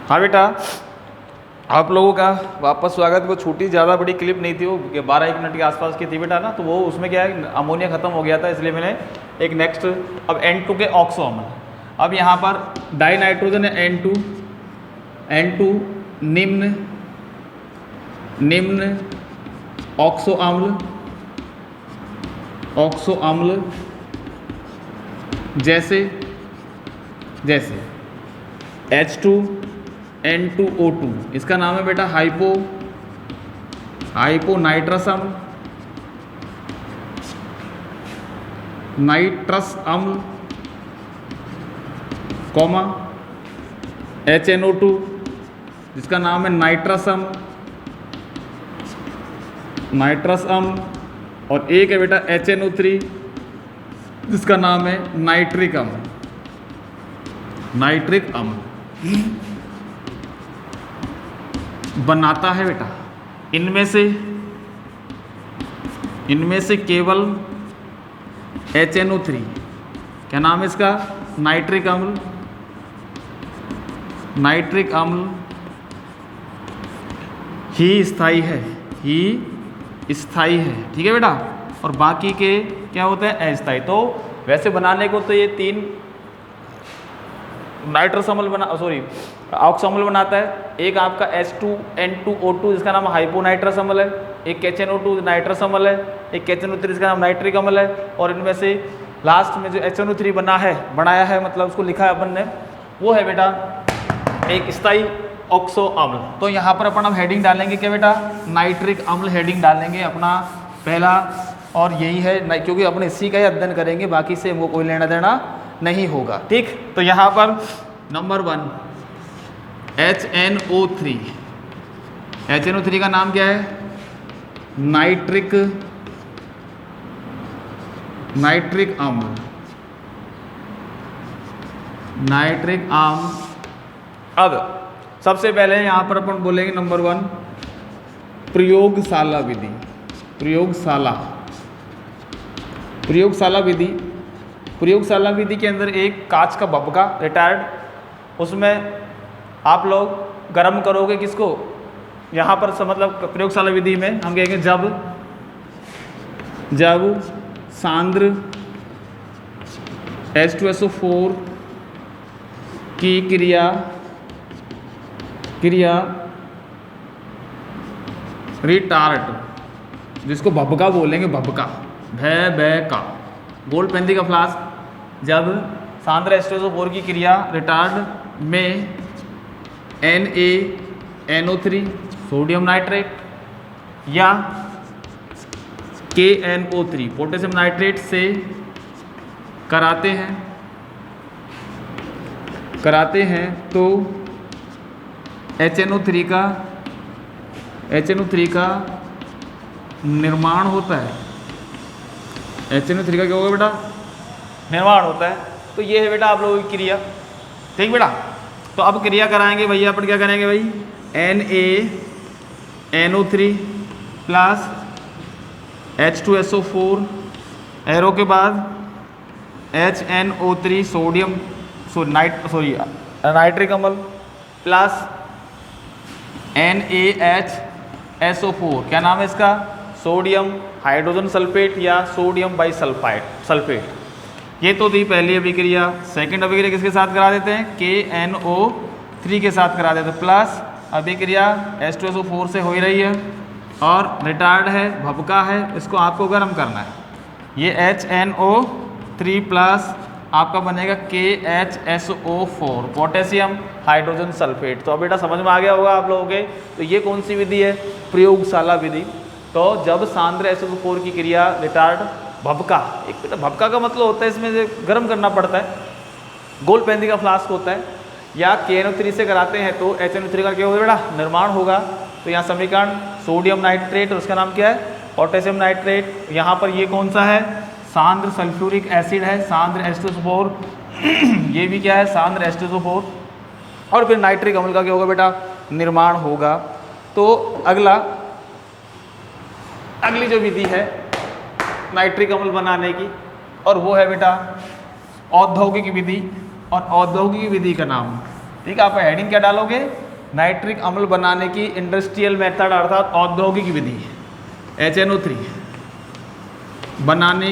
हाँ बेटा, आप लोगों का वापस स्वागत। वो छोटी ज़्यादा बड़ी क्लिप नहीं थी, वो 12-1 मिनट के आसपास की थी बेटा ना। तो वो उसमें क्या है, अमोनिया ख़त्म हो गया था, इसलिए मैंने एक नेक्स्ट अब N2 के ऑक्सो अम्ल। अब यहाँ पर डाई नाइट्रोजन है N2 निम्न ऑक्सो अम्ल जैसे H2N2O2, इसका नाम है बेटा नाइट्रस अम्ल, कॉमा HNO2 जिसका नाम है नाइट्रस अम्ल, और एक है बेटा HNO3 जिसका नाम है नाइट्रिक अम्ल बनाता है बेटा। इनमें से केवल HNO3, क्या नाम है इसका, नाइट्रिक अम्ल ही स्थायी है, ठीक है बेटा। और बाकी के क्या होते हैं, अस्थायी। तो वैसे बनाने को तो ये 3 नाइट्रस अम्ल ऑक्सो अम्ल बनाता है। एक आपका H2N2O2 जिसका नाम हाइपोनाइट्रस अम्ल है, एक HNO2 नाइट्रस अम्ल है, एक HNO3 जिसका नाम नाइट्रिक अम्ल है, और इनमें से लास्ट में जो HNO3 बनाया है, मतलब उसको लिखा है अपन ने, वो है बेटा एक स्थायी ऑक्सो अम्ल। तो यहाँ पर अपन अब हेडिंग डालेंगे क्या बेटा, नाइट्रिक अम्ल हेडिंग डालेंगे अपना पहला, और यही है क्योंकि अपन इसी का ही अध्ययन करेंगे, बाकी से हमको कोई लेना देना नहीं होगा, ठीक। तो यहाँ पर नंबर 1 HNO3 का नाम क्या है, नाइट्रिक अम्ल। अब सबसे पहले यहाँ पर अपन बोलेंगे नंबर 1 प्रयोगशाला विधि के अंदर एक कांच का भपका रिटायर्ड, उसमें आप लोग गर्म करोगे किसको, यहाँ पर मतलब प्रयोगशाला विधि में हम कहेंगे जब सांद्र H2SO4 की क्रिया रिटार्ट, जिसको भपका बोलेंगे, भपका का गोल्ड-पेंदी का फ्लास्क, जब सांद्र H2SO4 की क्रिया रिटार्ड में NaNO3 सोडियम नाइट्रेट या KNO3 पोटेशियम नाइट्रेट से कराते हैं तो HNO3 का निर्माण होता है। HNO3 का क्या होगा बेटा, निर्माण होता है। तो ये है बेटा आप लोगों की क्रिया, ठीक बेटा। तो अब क्रिया कराएंगे भैया, अपन क्या करेंगे भाई, NaNO3 प्लस H2SO4 एरो के बाद HNO3 नाइट्रिक अम्ल प्लस NaHSO4, क्या नाम है इसका, सोडियम हाइड्रोजन सल्फेट या सोडियम बाइसल्फेट। ये तो थी पहली अभिक्रिया। सेकंड अभिक्रिया किसके साथ करा देते हैं, KNO3 के साथ करा देते हैं, प्लस अभिक्रिया H2SO4 से हो ही रही है और रिटार्ड है, भपका है, इसको आपको गर्म करना है। ये HNO3 प्लस आपका बनेगा KHSO4 पोटेशियम हाइड्रोजन सल्फेट। तो अब बेटा समझ में आ गया होगा आप लोगों के। तो ये कौन सी विधि है, प्रयोगशाला विधि। तो जब सांद्र H2SO4 की क्रिया रिटार्ड भपका, एक बेटा भपका का मतलब होता है इसमें गर्म करना पड़ता है, गोल्ड-पेंदी का फ्लास्क होता है, या KNO3 से कराते हैं तो HNO3 का क्या होगा बेटा, निर्माण होगा। तो यहाँ समीकरण सोडियम नाइट्रेट और उसका नाम क्या है, पोटेशियम नाइट्रेट। यहाँ पर ये कौन सा है, सांद्र सल्फ्यूरिक एसिड है, सांद्र H2SO4 ये भी क्या है, सांद्र H2SO4, और फिर नाइट्रिक अम्ल का क्या होगा बेटा, निर्माण होगा। तो अगली जो विधि है नाइट्रिक अम्ल बनाने की, और वो है बेटा औद्योगिक विधि। और औद्योगिक विधि का नाम ठीक है, आप हेडिंग क्या डालोगे, नाइट्रिक अम्ल बनाने की इंडस्ट्रियल मेथड अर्थात औद्योगिक विधि, HNO3 बनाने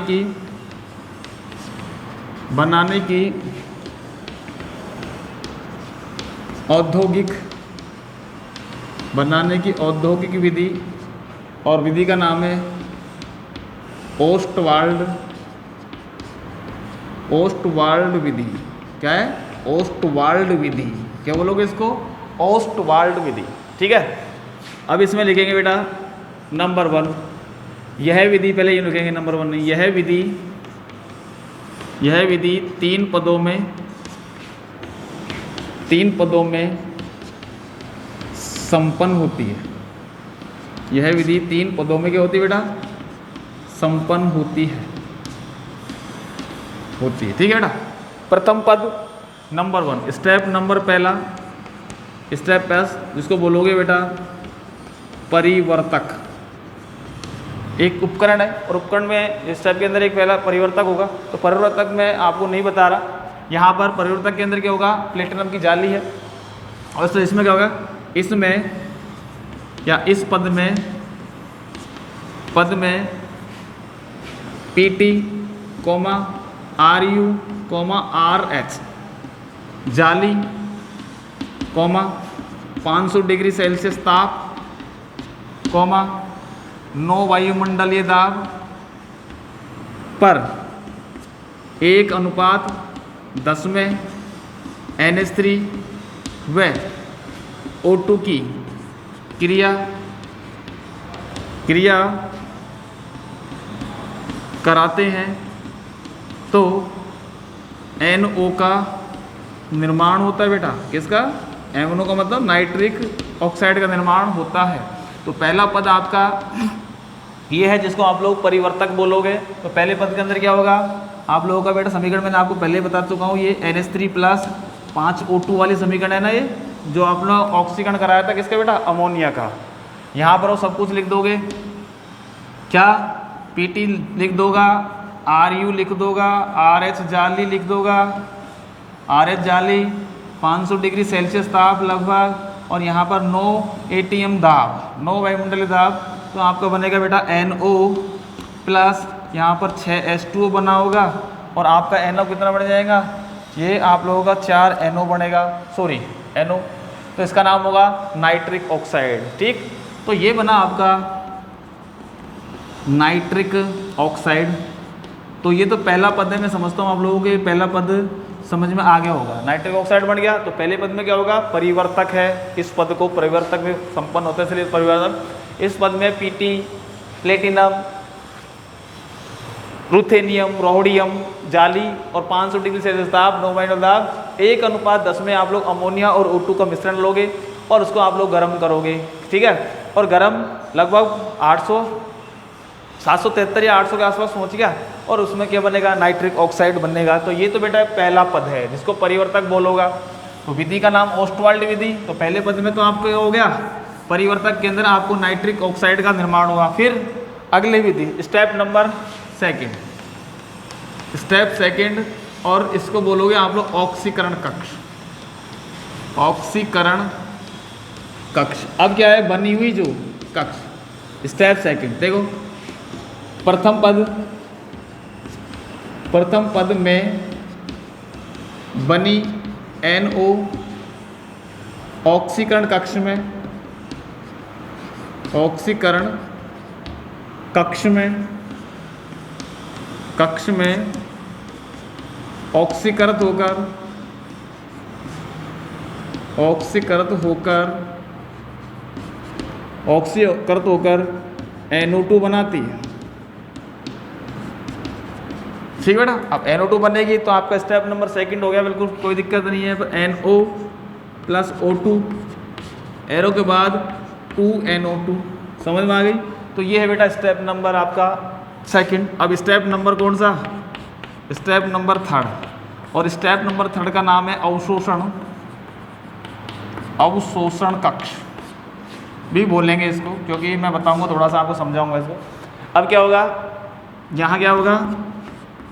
की औद्योगिक विधि, और विधि का नाम है ओस्टवाल्ड विधि। क्या है, ओस्टवाल्ड विधि, क्या बोलोगे इसको, ओस्टवाल्ड विधि। ठीक है, अब इसमें लिखेंगे बेटा नंबर 1, यह विधि, पहले ये लिखेंगे नंबर 1 नहीं, यह विधि 3 पदों में संपन्न होती है। यह विधि 3 पदों में क्या होती है बेटा, संपन्न होती है। ठीक है बेटा, प्रथम पद नंबर 1, स्टेप नंबर पहला, स्टेप प्लस जिसको बोलोगे बेटा परिवर्तक। एक उपकरण है और उपकरण में स्टेप के अंदर एक पहला परिवर्तक होगा, तो परिवर्तक में आपको नहीं बता रहा, यहाँ पर परिवर्तक के अंदर क्या होगा, प्लेटिनम की जाली है, और तो इसमें क्या होगा, इसमें या इस पद में PT, RU, RH जाली, 500 डिग्री सेल्सियस ताप, 9 वायुमंडलीय दाब पर 1:10 में NH3 व O2 की क्रिया कराते हैं तो NO का निर्माण होता है बेटा। किसका, NO का मतलब नाइट्रिक ऑक्साइड का निर्माण होता है। तो पहला पद आपका ये है जिसको आप लोग परिवर्तक बोलोगे। तो पहले पद के अंदर क्या होगा, आप लोगों का बेटा समीकरण मैंने आपको पहले बता चुका हूँ, ये NH3 प्लस 5O2 वाली समीकरण है ना, ये जो आपने ऑक्सीकरण कराया था किसका बेटा, अमोनिया का। यहाँ पर वो सब कुछ लिख दोगे, क्या PT लिख दोगा, RU लिख दोगा, RH जाली लिख दोगा, RH जाली 500 डिग्री सेल्सियस ताप लगभग, और यहाँ पर 9 ATM दाब, 9 वायुमंडलीय दाब, तो आपका बनेगा बेटा NO प्लस यहाँ पर 6H2O बना होगा, और आपका NO कितना बन जाएगा, ये आप लोगों का 4 NO बनेगा, सॉरी NO, तो इसका नाम होगा नाइट्रिक ऑक्साइड। ठीक, तो ये बना आपका नाइट्रिक ऑक्साइड। तो ये तो पहला पद है, मैं समझता हूँ आप लोगों के पहला पद समझ में आ गया होगा। नाइट्रिक ऑक्साइड बन गया, तो पहले पद में क्या होगा, परिवर्तक है, इस पद को परिवर्तक में संपन्न होता है इसलिए परिवर्तक। इस पद में PT प्लेटिनम, रुथेनियम, रोडियम जाली और 500 डिग्री सेल्सियस ताप, 9 वायुमंडलीय दाब, 1:10 में आप लोग अमोनिया और O2 का मिश्रण लोगे और उसको आप लोग गर्म करोगे। ठीक है, और गर्म लगभग 773 या 800 के आसपास पहुंच गया, और उसमें क्या बनेगा, नाइट्रिक ऑक्साइड बनेगा। तो ये तो बेटा पहला पद है जिसको परिवर्तक बोलोगा। तो विधि का नाम ओस्टवाल्ड विधि। तो पहले पद में तो आपको हो गया, परिवर्तक के अंदर आपको नाइट्रिक ऑक्साइड का निर्माण हुआ। फिर अगली विधि स्टेप नंबर सेकेंड, और इसको बोलोगे आप लोग ऑक्सीकरण कक्ष। अब क्या है, बनी हुई जो कक्ष। स्टेप सेकेंड देखो, प्रथम पद में बनी NO ऑक्सीकरण कक्ष में ऑक्सीकृत होकर NO2 बनाती है। ठीक है बेटा, अब NO2 बनेगी तो आपका स्टेप नंबर सेकंड हो गया, बिल्कुल कोई दिक्कत नहीं है। NO प्लस O2, एरो के बाद 2NO2, समझ में आ गई। तो ये है बेटा स्टेप नंबर आपका सेकंड। अब स्टेप नंबर कौन सा, स्टेप नंबर थर्ड, और स्टेप नंबर थर्ड का नाम है अवशोषण कक्ष भी बोलेंगे इसको, क्योंकि मैं बताऊंगा थोड़ा सा आपको समझाऊंगा इसको। अब क्या होगा, यहाँ क्या होगा,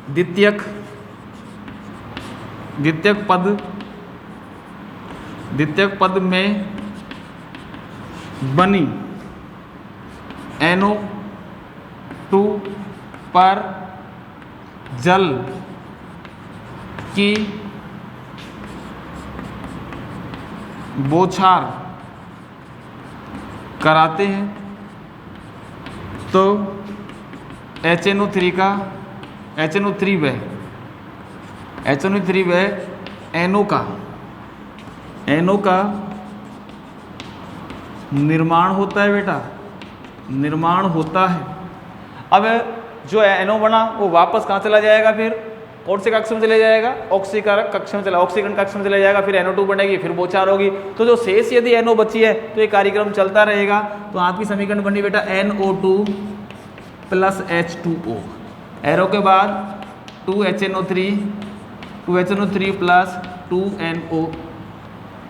द्वितीयक पद द्वितीयक पद में बनी NO2 पर जल की बौछार कराते हैं तो HNO3 का HNO3 वह NO का निर्माण होता है बेटा, निर्माण होता है। अब जो NO बना वो वापस कहाँ चला जाएगा, फिर कौन से कक्ष में चले जाएगा, ऑक्सीकारक कक्ष में चला, ऑक्सीकरण कक्ष में चले जाएगा, फिर NO2 बनेगी, फिर बौछार होगी। तो जो शेष यदि NO बची है तो ये कार्यक्रम चलता रहेगा। तो आपकी समीकरण बनी बेटा NO2 प्लस H2O, एरो के बाद 2HNO3 प्लस 2NO।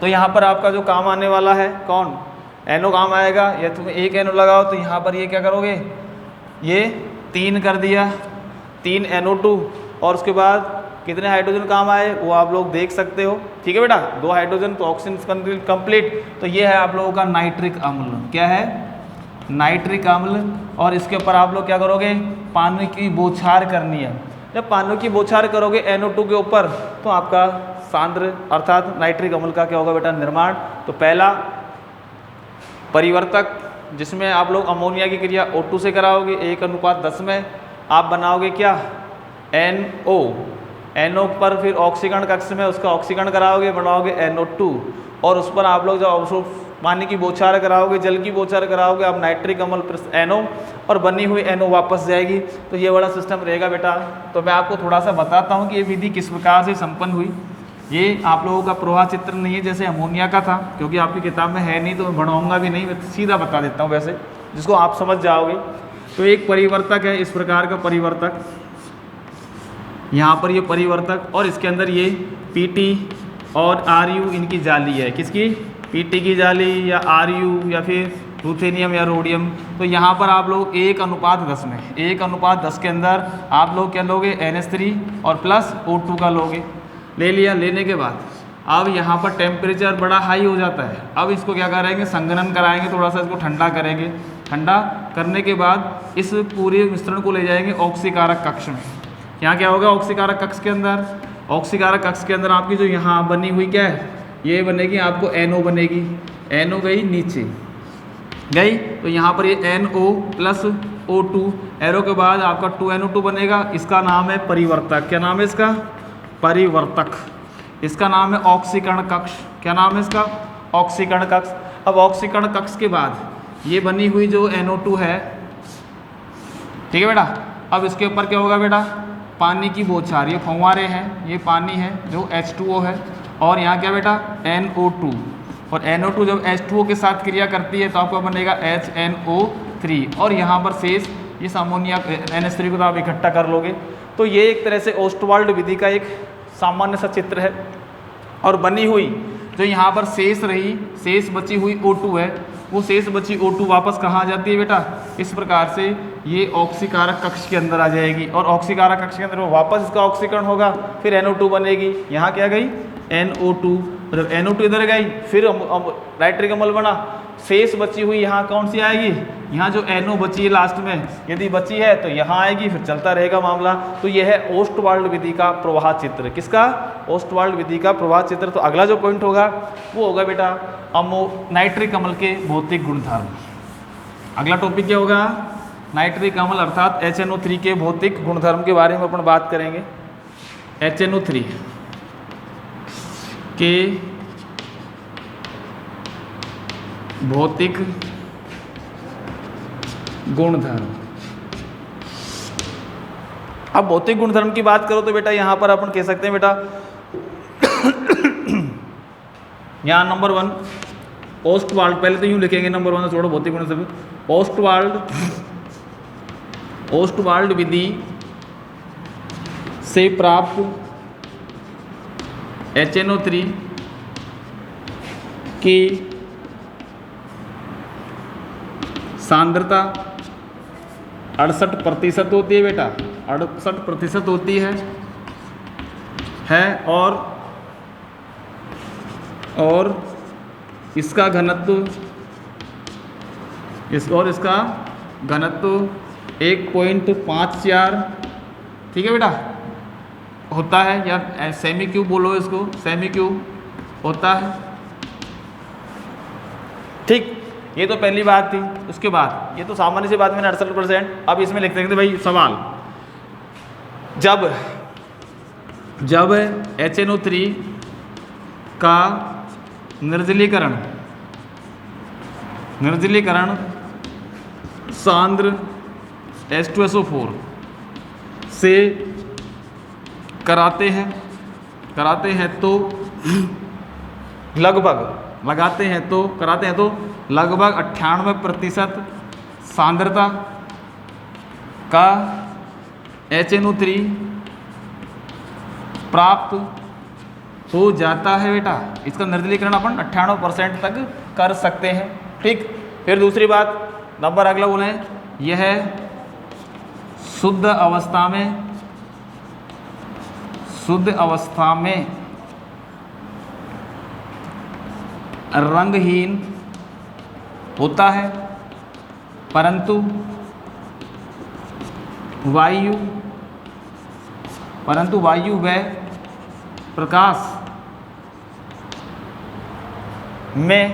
तो यहाँ पर आपका जो काम आने वाला है कौन, NO काम आएगा। या तुम एक NO लगाओ तो यहाँ पर ये क्या करोगे, ये 3 कर दिया, 3 NO2 और उसके बाद कितने हाइड्रोजन काम आए वो आप लोग देख सकते हो। ठीक है बेटा, 2 हाइड्रोजन तो ऑक्सीजन कंप्लीट। तो ये है आप लोगों का नाइट्रिक अम्ल। क्या है, नाइट्रिक अम्ल। और इसके ऊपर आप लोग क्या करोगे, पानी की बौछार करनी है। जब पानी की बौछार करोगे NO2 के ऊपर तो आपका सांद्र अर्थात नाइट्रिक अम्ल का क्या होगा बेटा, निर्माण। तो पहला परिवर्तक जिसमें आप लोग अमोनिया की क्रिया O2 से कराओगे 1:10 में, आप बनाओगे क्या, NO पर फिर ऑक्सीकरण कक्ष में उसका ऑक्सीकरण कराओगे, बनाओगे NO2 और उस पर आप लोग जब पानी की बौछार कराओगे, जल की बौछार कराओगे, आप नाइट्रिक अम्ल प्लस NO और बनी हुई NO वापस जाएगी। तो ये बड़ा सिस्टम रहेगा बेटा। तो मैं आपको थोड़ा सा बताता हूँ कि ये विधि किस प्रकार से संपन्न हुई। ये आप लोगों का प्रवाह चित्र नहीं है जैसे अमोनिया का था, क्योंकि आपकी किताब में है नहीं तो मैं बढ़ाऊँगा भी नहीं, मैं सीधा बता देता हूँ वैसे जिसको आप समझ जाओगे। तो एक परिवर्तक है इस प्रकार का परिवर्तक, यहाँ पर ये परिवर्तक और इसके अंदर ये PT और RU इनकी जाली है। किसकी, PT की जाली या RU या फिर रूथेनियम या रोडियम। तो यहाँ पर आप लोग 1:10 में 1:10 के अंदर आप लोग क्या लोगे, NH3 और प्लस O2 का लोगे। ले लिया, लेने के बाद अब यहाँ पर टेम्परेचर बड़ा हाई हो जाता है। अब इसको क्या करेंगे, संघनन कराएंगे, थोड़ा सा इसको ठंडा करेंगे। ठंडा करने के बाद इस पूरे मिश्रण को ले जाएंगे ऑक्सीकारक कक्ष में। यहाँ क्या होगा, ऑक्सीकारक कक्ष के अंदर, ऑक्सीकारक कक्ष के अंदर आपकी जो यहाँ बनी हुई क्या है, ये बनेगी आपको NO बनेगी। NO गई नीचे गई, तो यहाँ पर ये NO प्लस O2, एरो के बाद आपका 2NO2 बनेगा। इसका नाम है परिवर्तक। क्या नाम है इसका, परिवर्तक। इसका नाम है ऑक्सीकरण कक्ष। क्या नाम है इसका, ऑक्सीकरण कक्ष। अब ऑक्सीकरण कक्ष के बाद ये बनी हुई जो NO2 है, ठीक है बेटा। अब इसके ऊपर क्या होगा बेटा, पानी की बौछार, ये फव्वारे हैं, ये पानी है जो H2O है और यहाँ क्या बेटा NO2। और NO2 जब H2O के साथ क्रिया करती है तो आपका बनेगा HNO3 और यहाँ पर शेष इस अमोनिया NH3 को तो आप इकट्ठा कर लोगे। तो ये एक तरह से ओस्टवाल्ड विधि का एक सामान्य सा चित्र है। और बनी हुई जो यहाँ पर शेष रही, शेष बची हुई O2 है, वो शेष बची O2 वापस कहाँ आ जाती है बेटा, इस प्रकार से ये ऑक्सीकारक कक्ष के अंदर आ जाएगी। और ऑक्सीकारक कक्ष के अंदर वापस इसका ऑक्सीकरण होगा, फिर NO2 बनेगी। यहाँ क्या गई, NO2। जब NO2 इधर गई फिर नाइट्रिक अम्ल बना, शेष बची हुई यहाँ कौन सी आएगी, यहाँ जो NO बची है लास्ट में, यदि बची है तो यहाँ आएगी, फिर चलता रहेगा मामला। तो यह है ओस्टवाल्ड विधि का प्रवाह चित्र। किसका, ओस्टवाल्ड विधि का प्रवाह चित्र। तो अगला जो पॉइंट होगा वो होगा बेटा नाइट्रिक अम्ल के भौतिक गुणधर्म। अगला टॉपिक क्या होगा, नाइट्रिक अम्ल अर्थात HNO3 के भौतिक गुणधर्म के बारे में अपन बात करेंगे। HNO3 के भौतिक गुणधर्म। अब भौतिक गुणधर्म की बात करो तो बेटा यहाँ पर अपन कह सकते हैं बेटा यहाँ नंबर 1 ओस्टवाल्ड, पहले तो यूँ लिखेंगे नंबर 1 छोड़ो भौतिक गुणधर्म। ओस्टवाल्ड विधि से प्राप्त HNO3 की सांद्रता 68% होती है बेटा, 68% होती है और और इसका घनत्व इसका घनत्व 1.54, ठीक है बेटा, होता है, या सेमी क्यूब बोलो इसको, सेमी क्यूब होता है। ठीक, ये तो पहली बात थी। उसके बाद ये तो सामान्य सी बात मैंने 68%। अब इसमें लिख सकते भाई सवाल, जब HNO3 का निर्जलीकरण सांद्र H2SO4 से कराते हैं तो लगभग 98% सांद्रता का HNO3 प्राप्त हो जाता है बेटा। इसका निर्जलीकरण अपन 98% तक कर सकते हैं। ठीक, फिर दूसरी बात, नंबर अगला बोले, यह शुद्ध अवस्था में रंगहीन होता है, परंतु वायु व प्रकाश में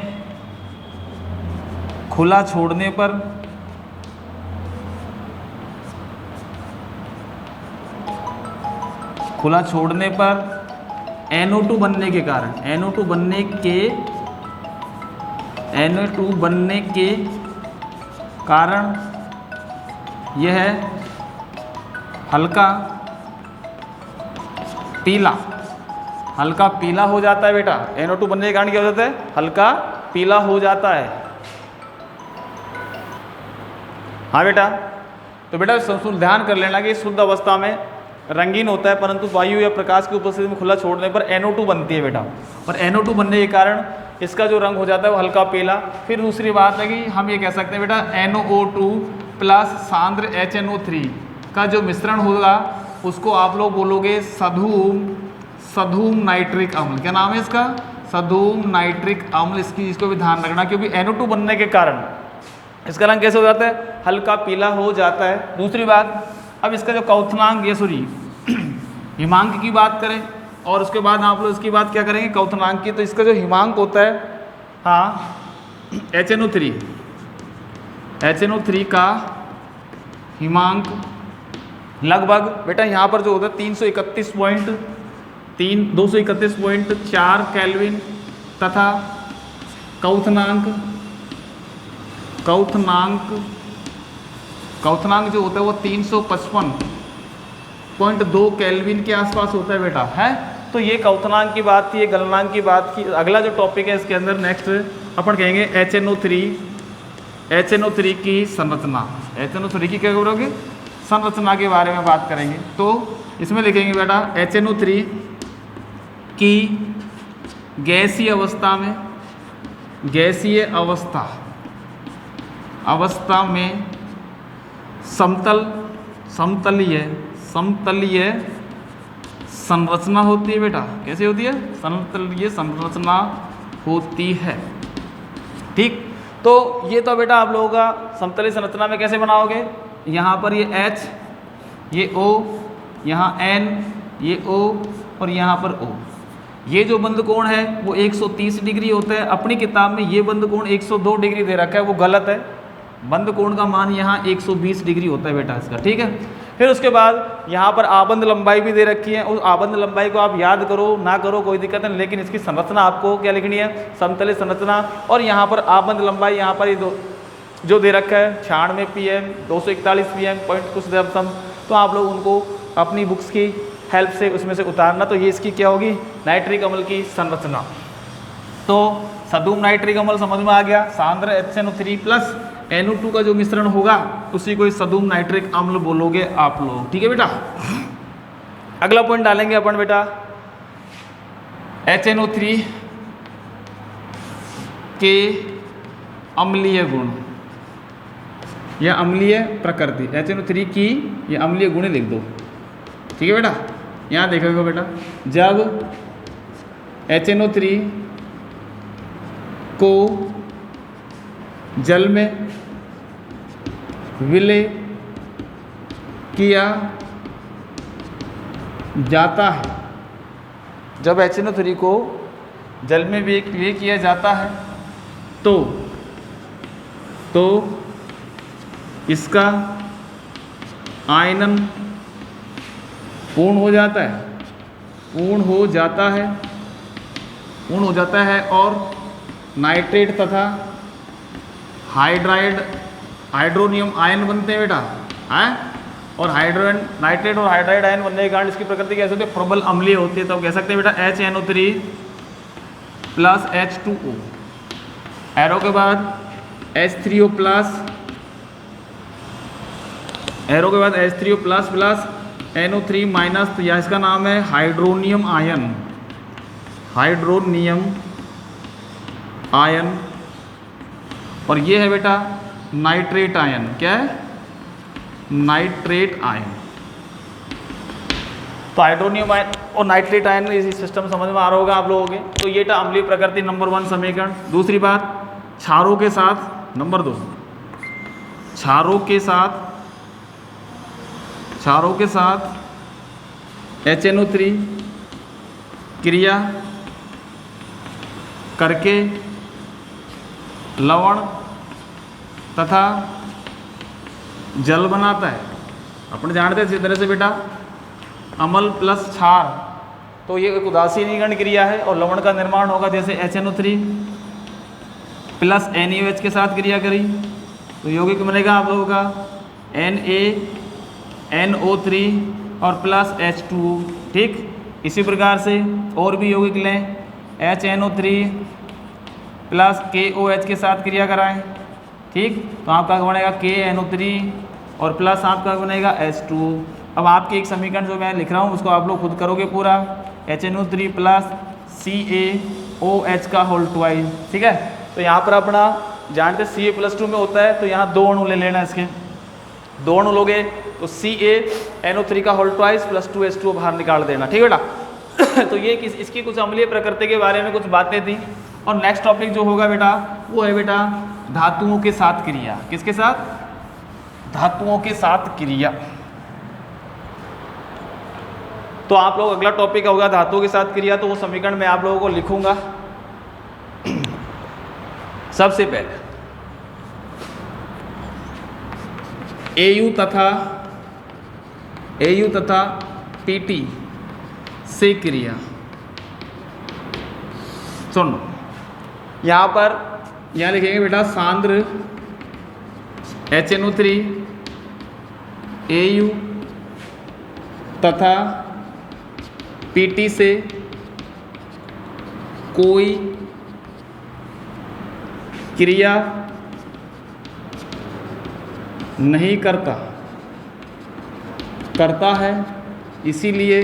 खुला छोड़ने पर NO2 बनने के कारण यह हल्का पीला हो जाता है बेटा। NO2 बनने के कारण क्या हो जाता है? हल्का पीला हो जाता है। हाँ बेटा, तो बेटा ध्यान कर लेना कि शुद्ध अवस्था में रंगीन होता है, परंतु वायु या प्रकाश की उपस्थिति में खुला छोड़ने पर NO2 बनती है बेटा, और NO2 बनने के कारण इसका जो रंग हो जाता है वो हल्का पीला। फिर दूसरी बात है कि हम ये कह सकते हैं बेटा NO2 प्लस सांद्र HNO3 का जो मिश्रण होगा उसको आप लोग बोलोगे सधूम नाइट्रिक अम्ल। क्या नाम है इसका? सधूम नाइट्रिक अम्ल। इसको भी ध्यान रखना, क्योंकि NO2 बनने के कारण इसका रंग कैसे हो जाता है? हल्का पीला हो जाता है। दूसरी बात, अब इसका जो क्वथनांक हिमांक की बात करें, और उसके बाद आप लोग इसकी बात क्या करेंगे? क्वथनांक की। तो इसका जो हिमांक होता है, हाँ, HNO3 का हिमांक लगभग बेटा यहाँ पर जो होता है 231.4 केल्विन, तथा क्वथनांक जो होता है वो 355.2 केल्विन के आसपास होता है बेटा, है। तो ये क्वथनांक की बात थी, ये गलनांक की बात की। अगला जो टॉपिक है इसके अंदर नेक्स्ट अपन कहेंगे HNO3 की संरचना। HNO3 की क्या करोगे? संरचना के बारे में बात करेंगे। तो इसमें लिखेंगे बेटा HNO3 की गैसीय अवस्था में समतलीय संरचना होती है बेटा। कैसे होती है? समतलीय संरचना होती है। ठीक, तो ये तो बेटा आप लोगों का समतलीय संरचना में कैसे बनाओगे? यहाँ पर ये H, ये O, यहाँ N, ये O, और यहाँ पर O। ये जो बंद कोण है वो 130 डिग्री होता है। अपनी किताब में ये बंद कोण 102 डिग्री दे रखा है, वो गलत है। बंद कोण का मान यहाँ 120 डिग्री होता है बेटा इसका, ठीक है। फिर उसके बाद यहाँ पर आबंद लंबाई भी दे रखी है। उस आबंद लंबाई को आप याद करो ना करो कोई दिक्कत नहीं, लेकिन इसकी संरचना आपको क्या लिखनी है? समतलीय संरचना। और यहाँ पर आबंद लंबाई यहाँ पर जो दे रखा है 96 pm, 241 pm पॉइंट कुछ सम, तो आप लोग उनको अपनी बुक्स की हेल्प से उसमें से उतारना। तो ये इसकी क्या होगी? नाइट्रिक अम्ल की संरचना। तो सधूम नाइट्रिक अम्ल समझ में आ गया। सांद्र HNO3 प्लस NO2 का जो मिश्रण होगा उसी को सधूम नाइट्रिक अम्ल बोलोगे आप लोग, ठीक है बेटा। अगला पॉइंट डालेंगे अपन बेटा HNO3 के अम्लीय गुण या अम्लीय प्रकृति। HNO3 की ये अम्लीय गुण लिख दो, ठीक है बेटा। यहाँ देखोगे बेटा, जब HNO3 को जल में विलय किया जाता है। जब HNO3 को जल में विलय किया जाता है तो इसका आयनन पूर्ण हो जाता है और नाइट्रेट तथा हाइड्रोनियम आयन बनते हैं बेटा, हैं? और नाइट्रेट और हाइड्राइड आयन बनने के कारण इसकी प्रकृति कैसे होती है, प्रबल अम्लीय होती है। तो कह सकते हैं बेटा HNO3 प्लस H2O, एरो के बाद H3O प्लस, एरो के बाद H3O plus plus NO3 minus, तो यह इसका नाम है हाइड्रोनियम आयन। और ये है बेटा नाइट्रेट आयन। क्या है? Nitrate ion. तो हाइड्रोनियम आयन और नाइट्रेट आयन इस सिस्टम समझ में आ रहा होगा आप लोगों के। तो ये था अम्लीय प्रकृति नंबर 1 समीकरण। दूसरी बात, क्षारों के साथ नंबर 2, क्षारों के साथ HNO3 क्रिया करके लवण तथा जल बनाता है। अपन जानते हैं इसी तरह से बेटा अम्ल प्लस क्षार, तो ये एक उदासीनीकरण क्रिया है और लवण का निर्माण होगा। जैसे HNO3 प्लस NaOH के साथ क्रिया करी तो यौगिक बनेगा आप लोगों का NaNO3 और प्लस H2O। ठीक, इसी प्रकार से और भी यौगिक लें, HNO3 प्लस KOH के साथ क्रिया कराएं। ठीक, तो आपका बनेगा KNO3 और प्लस आपका बनेगा H2O। अब आपके एक समीकरण जो मैं लिख रहा हूँ उसको आप लोग खुद करोगे पूरा, HNO3 प्लस CaOH का होल ट्वाइस। ठीक है, तो यहाँ पर अपना जानते Ca+2 में होता है, तो यहाँ 2 अणु ले लेना, इसके 2 अणु लोगे तो CaNO3 का होल ट्वाइस प्लस 2H2O बाहर निकाल देना। ठीक है बेटा। तो ये इसकी कुछ अम्लीय प्रकृति के बारे में कुछ बातें थी। और नेक्स्ट टॉपिक जो होगा बेटा वो है बेटा धातुओं के साथ क्रिया। किसके साथ? धातुओं के साथ क्रिया। तो आप लोग अगला टॉपिक होगा धातुओं के साथ क्रिया, तो वो समीकरण मैं आप लोगों को लिखूंगा। सबसे पहले AU तथा PT से क्रिया। सुनो, यहाँ लिखेंगे बेटा सांद्र HNO3 AU तथा PT से कोई क्रिया नहीं करता है, इसीलिए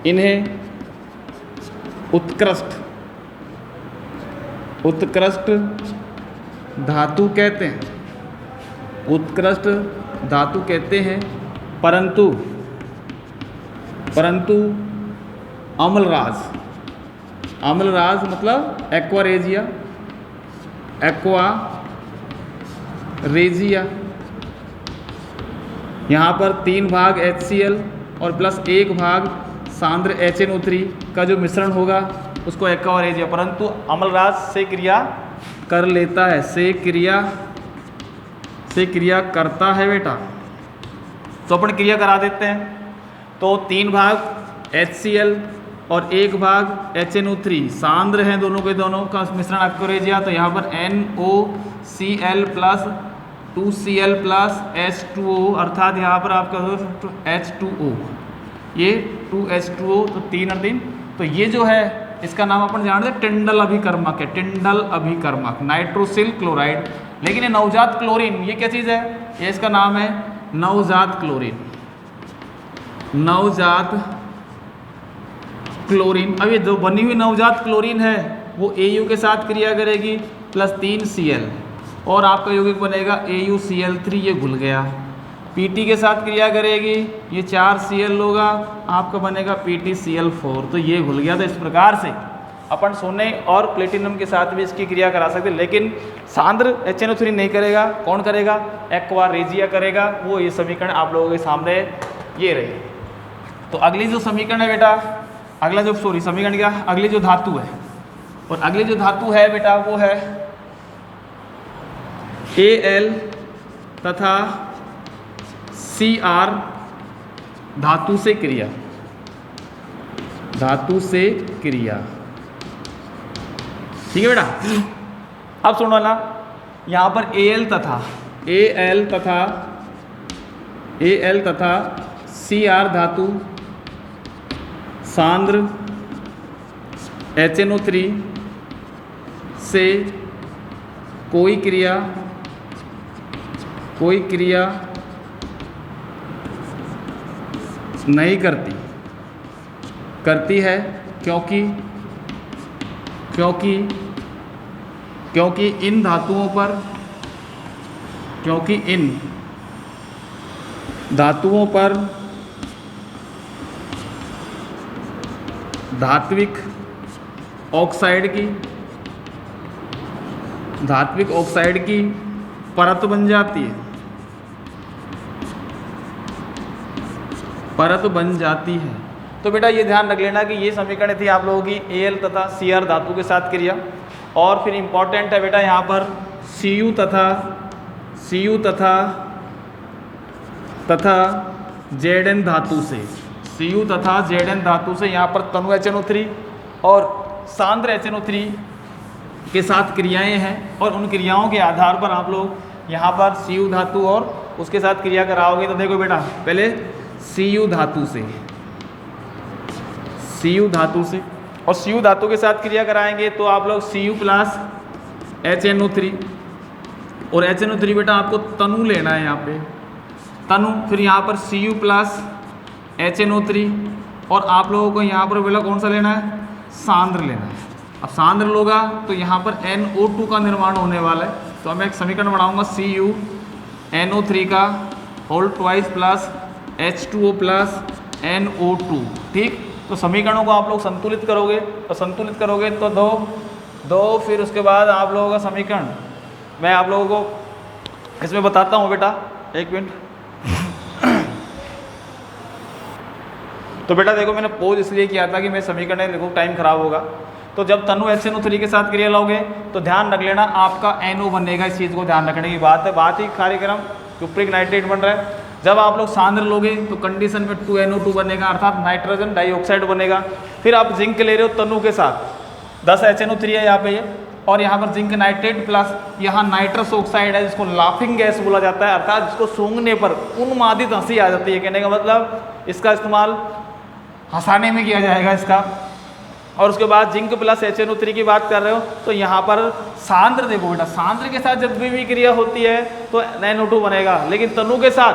इन्हें उत्कृष्ट धातु कहते हैं। परंतु अम्लराज मतलब एक्वारेजिया यहाँ पर 3 भाग HCl और प्लस 1 भाग सांद्र HNO3 का जो मिश्रण होगा उसको एक्वारेजिया, परंतु अम्लराज से क्रिया कर लेता है, से क्रिया करता है बेटा। तो अपन क्रिया करा देते हैं। तो 3 भाग HCl और 1 भाग HNO3 सांद्र हैं, दोनों के दोनों का मिश्रण एक्वारेजिया। तो यहाँ पर NOCl plus 2Cl plus H2O, अर्थात यहाँ पर आपका H2O, ये 2H2O, तो 3 और 3। तो ये जो है इसका नाम अपन जानते हैं टिंडल अभिकर्मक है, टिंडल अभिकर्मक, नाइट्रोसिल क्लोराइड। लेकिन ये नवजात क्लोरीन, ये क्या चीज़ है? ये इसका नाम है नवजात क्लोरीन। अब ये जो बनी हुई नवजात क्लोरीन है वो AU के साथ क्रिया करेगी प्लस 3Cl और आपका यौगिक बनेगा AuCl3, ये घुल गया। Pt के साथ क्रिया करेगी, ये 4Cl होगा, आपका बनेगा PtCl4। तो ये भूल गया। तो इस प्रकार से अपन सोने और प्लेटिनम के साथ भी इसकी क्रिया करा सकते हैं, लेकिन सांद्र HNO3 नहीं करेगा। कौन करेगा? एक्वा रेजिया करेगा। वो ये समीकरण आप लोगों के सामने ये रहे। तो अगली जो समीकरण है बेटा, अगला जो समीकरण क्या, अगली जो धातु है, और अगली जो धातु है बेटा वो है Al तथा Cr धातु से क्रिया, धातु से क्रिया। ठीक है बेटा। अब सुनो ना, यहाँ पर Al तथा Cr धातु सांद्र HNO3 से कोई क्रिया नहीं करती है, क्योंकि इन धातुओं पर धात्विक ऑक्साइड की परत बन जाती है। तो बेटा ये ध्यान रख लेना कि ये समीकरण थी आप लोगों की Al तथा Cr धातु के साथ क्रिया। और फिर इम्पॉर्टेंट है बेटा यहाँ पर Cu तथा Zn धातु से, Cu तथा Zn धातु से यहाँ पर तनु HNO3 और सांद्र HNO3 के साथ क्रियाएं हैं, और उन क्रियाओं के आधार पर आप लोग यहाँ पर Cu धातु और उसके साथ क्रिया कराओगे। तो देखो बेटा, पहले Cu धातु से और Cu धातु के साथ क्रिया कराएंगे तो आप लोग Cu प्लस HNO3, और HNO3 बेटा आपको तनु लेना है यहाँ पे, तनु। फिर यहाँ पर Cu प्लस HNO3, और आप लोगों को यहाँ पर बेटा कौन सा लेना है? सांद्र लेना है। अब सांद्र लोगा तो यहाँ पर NO2 का निर्माण होने वाला है। तो मैं एक समीकरण बनाऊंगा CuNO3 का whole twice plus H2O plus NO2। ठीक, तो समीकरणों को आप लोग संतुलित करोगे, तो दो फिर उसके बाद आप लोगों का समीकरण मैं आप लोगों को इसमें बताता हूँ बेटा, एक मिनट। तो बेटा देखो, मैंने पोज इसलिए किया था कि मैं समीकरण देखो टाइम खराब होगा। तो जब तनु HNO3 के साथ क्रिया लाओगे तो ध्यान रख लेना आपका NO बनेगा। इस चीज़ को ध्यान रखने की बात है। बात ही कार्यक्रम क्यूप्रिक नाइट्रेट बन रहा है। जब आप लोग सांद्र लोगे तो कंडीशन में 2NO2 बनेगा, अर्थात नाइट्रोजन डाइऑक्साइड बनेगा। फिर आप जिंक ले रहे हो तनु के साथ, 10 HNO3 है यहाँ पे ये, और यहाँ पर जिंक नाइट्रेट प्लस यहाँ नाइट्रस ऑक्साइड है, जिसको लाफिंग गैस बोला जाता है, अर्थात जिसको सूंघने पर उन्मादित हंसी आ जाती है। कहने का मतलब इसका इस्तेमाल हंसाने में किया जाएगा इसका। और उसके बाद जिंक प्लस HNO3 की बात कर रहे हो तो यहाँ पर सांद्र देखो बेटा, सांद्र के साथ जब भी क्रिया होती है तो NO2 बनेगा, लेकिन तनु के साथ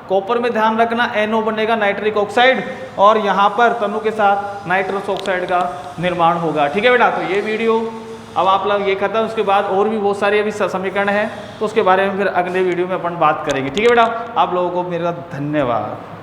कॉपर में ध्यान रखना NO बनेगा नाइट्रिक ऑक्साइड, और यहाँ पर तनु के साथ नाइट्रस ऑक्साइड का निर्माण होगा। ठीक है बेटा, तो ये वीडियो अब आप लोग ये खत्म। उसके बाद और भी बहुत सारे अभी समीकरण हैं, तो उसके बारे में फिर अगले वीडियो में अपन बात करेंगे। ठीक है बेटा, आप लोगों को मेरा धन्यवाद।